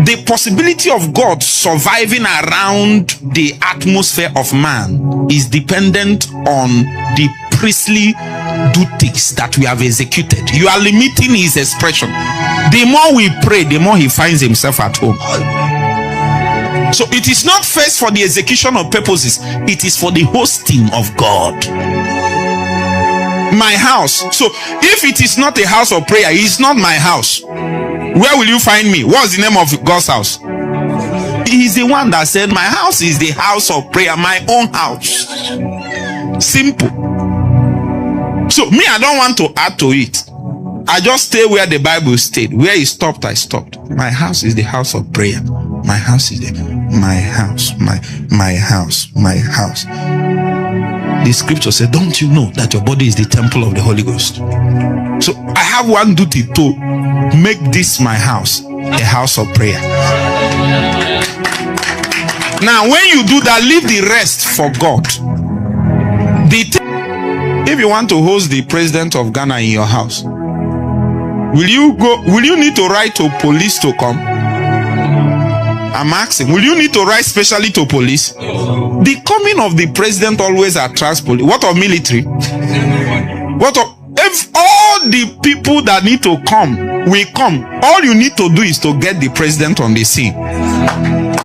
the possibility of God surviving around the atmosphere of man is dependent on the priestly duties that we have executed. You are limiting his expression. The more we pray, the more he finds himself at home. So it is not first for the execution of purposes, it is for the hosting of God. My house. So if it is not a house of prayer, it is not my house. Where will you find me? What's the name of God's house? He is the one that said, my house is the house of prayer, my own house. Simple. So me, I don't want to add to it. I just stay where the Bible stayed. Where it stopped, I stopped. My house is the house of prayer. My house is my house, my house, my house. The scripture said, don't you know that your body is the temple of the Holy Ghost? So I have one duty to make this my house, a house of prayer. Now when you do that, leave the rest for God. If you want to host the president of Ghana in your house, will you need to write to police to come? I'm asking, will you need to write specially to police? The coming of the president always attracts police. What of military? What of, if all the people that need to come will come, all you need to do is to get the president on the scene.